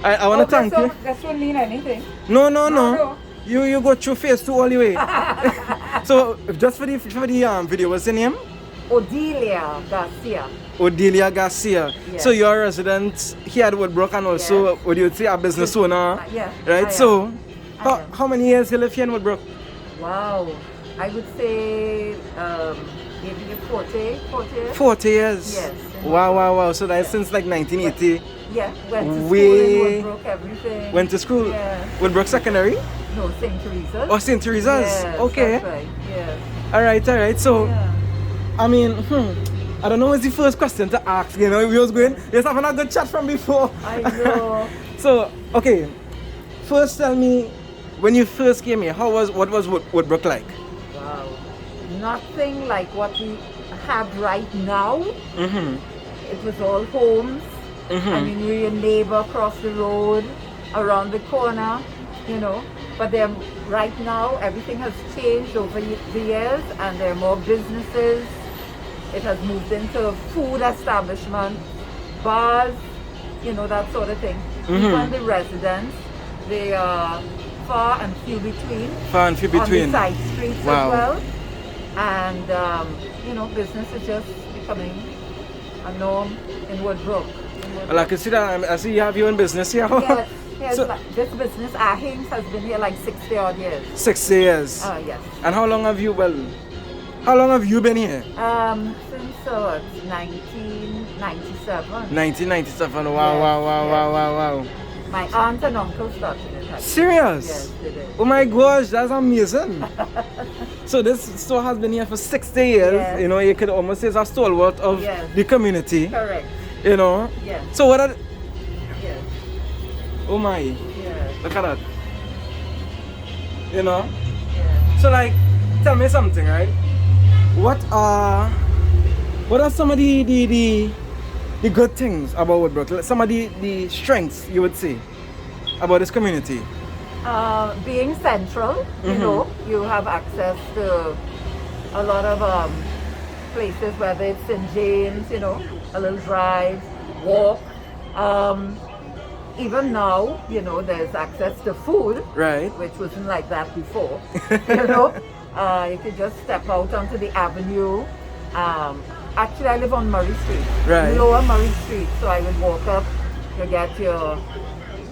I want to thank you. That shouldn't mean anything. No. You go through phase 2 all the way. So just for the video, what's the name? Odelia Garcia. Odelia Garcia. Yes. So you're a resident here at Woodbrook and also, Yes. would you say, a business owner? Yeah. Right? I So am. how many years you live here in Woodbrook? Wow. I would say maybe 40 years. 40 years? Yes. Wow. So that's since like 1980. Yeah. Went to school Way- in Woodbrook, everything. Went to school? Yeah. Woodbrook Secondary? No, St. Teresa's. Oh, St. Teresa's? Yes, Okay. that's right. Yeah. Alright. So, Yeah. I mean, I don't know what's the first question to ask, you know, we was going, just having a good chat from before. I know. So, okay, first tell me, when you first came here, what was Woodbrook like? Wow. Nothing like what we have right now. Mm-hmm. It was all homes. I mean, we're a neighbor across the road, around the corner, you know. But then right now, everything has changed over the years, and there are more businesses. It has moved into food establishments, bars, you know, that sort of thing. Even the residents, they are far and few between. Far and few between. On the side streets Wow. as well. And, you know, business is just becoming a norm in Woodbrook. Well, I can see that, I see you have your own business here. Yes, So- like this business, Ahings, has been here like 60 odd years. 60 years. Yes. And how long have you been here? Since 1997. 1997. Yes, Wow. My aunt and uncle started it. Actually. Serious? Yes, they did. Oh my gosh, that's amazing. So this store has been here for 60 years. Yes. You know, you could almost say it's a stalwart of Yes. the community. Correct. You know? Yes. So what are... Yes. Oh my, Yes. look at that. You know? Yes. So like, tell me something, right? What are some of the good things about Woodbrook? Like some of the strengths you would say about this community? Being central, you know, you have access to a lot of places, whether it's St. James, you know, a little drive, walk. Even now, you know, there's access to food, Right. which wasn't like that before. You know, you could just step out onto the avenue. Actually, I live on Murray Street, Right. Lower Murray Street, so I would walk up, you get your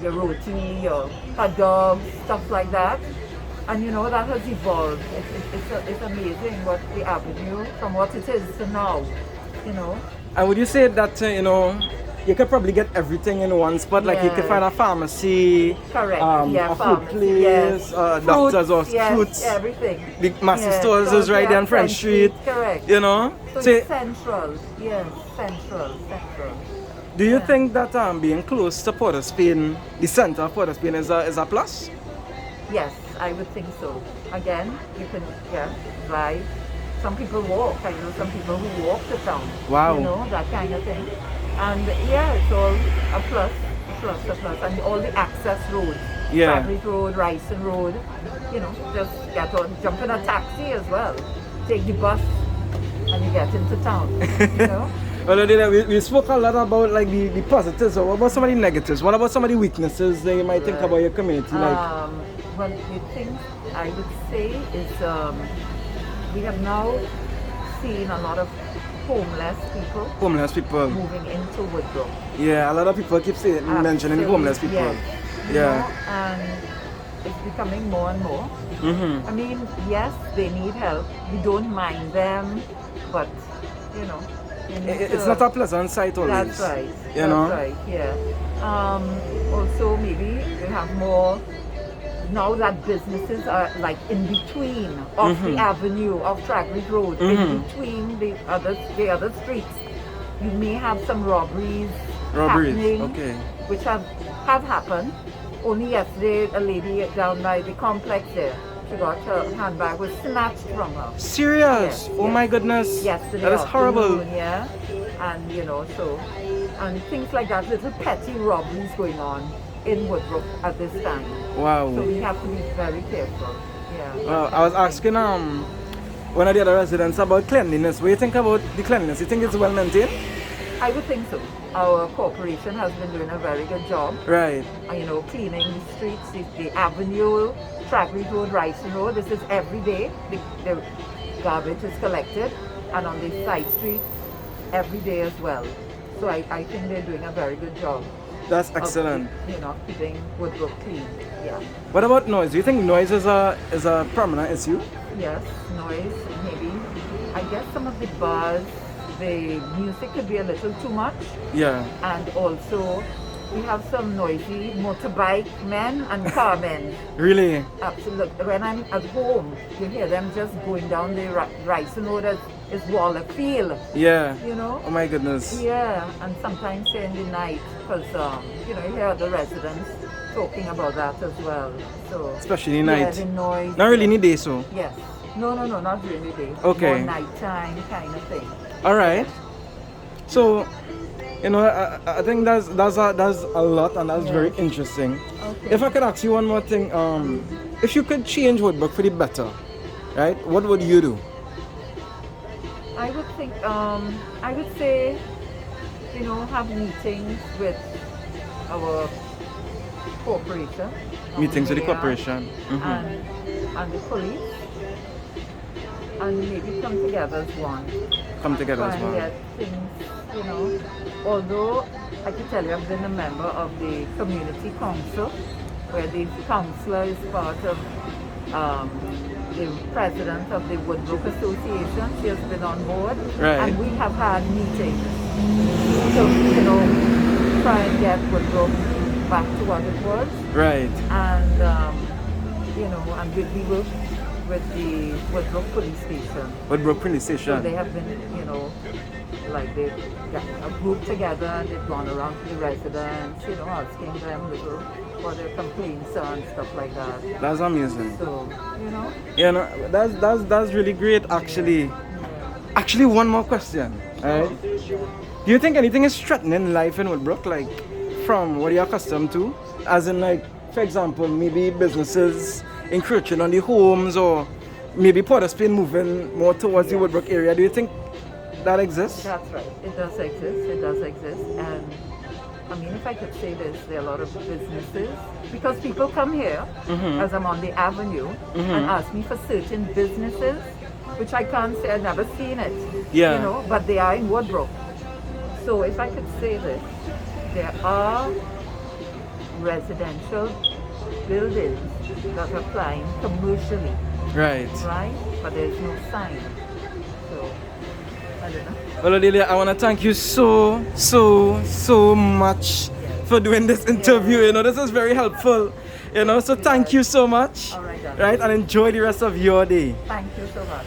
roti, your hot dogs, stuff like that. And you know, that has evolved. It's amazing what the avenue, from what it is to now, you know. And would you say that, you know, you could probably get everything in one spot, like you could Yes. find a pharmacy, Correct. a food pharmacy, place, yes. doctors or Fruits, yes, fruits. everything. The massive Yes, stores is right there on French Street. Correct. You know? So So it's central. Yes, central. do you yeah. think that being close to Port of Spain, the center of Port of Spain, is a plus? Yes, I would think so. Again, you can drive. Some people walk. I know some people who walk to town. Wow. You know, that kind of thing. And yeah, it's all a plus. And all the access roads. Yeah. Fabric Road, Ryson Road. You know, just get on, jump in a taxi as well. Take the bus and you get into town. You know? Well, Adela, we spoke a lot about like the positives. So what about some of the negatives? What about some of the weaknesses that you might think about your community? Like, Well, the thing I would say is we have now seen a lot of homeless people moving into Woodbrook. Yeah, a lot of people keep mentioning Absolutely, homeless people. yes. You Yeah. know, and it's becoming more and more. Mm-hmm. I mean, yes, they need help. We don't mind them, but you know, you need It's to- not a pleasant sight always. That's right. You know? That's right. Yeah. Also, maybe we have more. Now that businesses are like in between of the avenue of Tragridge Road, in between the other streets, you may have some robberies happening, okay. which have happened. Only yesterday, a lady down by the complex there, she got her handbag was snatched from her. Serious? Yes, Oh yes. my goodness. Yesterday That is horrible. afternoon, yeah. And you know, so and things like that, little petty robberies going on in Woodbrook at this time. Wow. So we have to be very careful. Yeah. I was asking one of the other residents about cleanliness. What do you think about the cleanliness? You think it's well maintained? I would think so. Our corporation has been doing a very good job. Right. You know, cleaning the streets, the avenue, Trackley Road, Ryson Road. This is every day. The garbage is collected, and on the side streets every day as well. So I think they're doing a very good job. That's excellent. You know, keeping Woodbrook clean. Yeah. What about noise? Do you think noise is a prominent issue? Yes, noise, maybe. I guess some of the bars, the music could be a little too much. Yeah. And also, we have some noisy motorbike men and car men. Really? Absolutely. When I'm at home, you hear them just going down the Ryson Road as Waller Field. Yeah. You know? Oh my goodness. Yeah, and sometimes here in the night, because you know, you hear the residents talking about that as well. So Especially in yeah, night. the noise. Not really in the day, so. Yes. No, not during the day. Okay. More nighttime kind of thing. All right. So, you know, I think that's a lot, and that's very interesting. Okay. If I could ask you one more thing, if you could change Woodbrook for the better, right? What would you do? I would think, I would say, you know, have meetings with our corporation. Meetings with the mayor, corporation. and the police, and maybe come together as one. Come together as Try and well. get things, you know. Although I can tell you, I've been a member of the community council, where the councillor is part of the president of the Woodbrook Association. She has been on board, Right. and we have had meetings to, you know, try and get Woodbrook back to what it was. Right. And you know, and we work with the Woodbrook Police Station. Woodbrook Police So Station. they have been, you know, like they got a group together and they've gone around to the residents, you know, asking them little what their complaints are and stuff like that. That's amazing. So, you know, Yeah, no, that's really great actually. Actually, one more question. Alright. Do you think anything is threatening life in Woodbrook, like from what you're accustomed to? As in, like, for example, maybe businesses encroaching on the homes, or maybe Port of Spain moving more towards the Woodbrook area. Do you think that exists? that's right. It does exist. It does exist. And I mean, if I could say this, there are a lot of businesses, because people come here as I'm on the avenue and ask me for certain businesses, which I can't say I've never seen it. Yeah. You know, but they are in Woodbrook. So if I could say this, there are residential buildings that are applying commercially, Right. right? But there's no sign. So I don't know. Well, Adelia, I want to thank you so much for doing this interview. You know, this is very helpful. You know, so thank you so much. All right, then. Right, and enjoy the rest of your day. Thank you so much.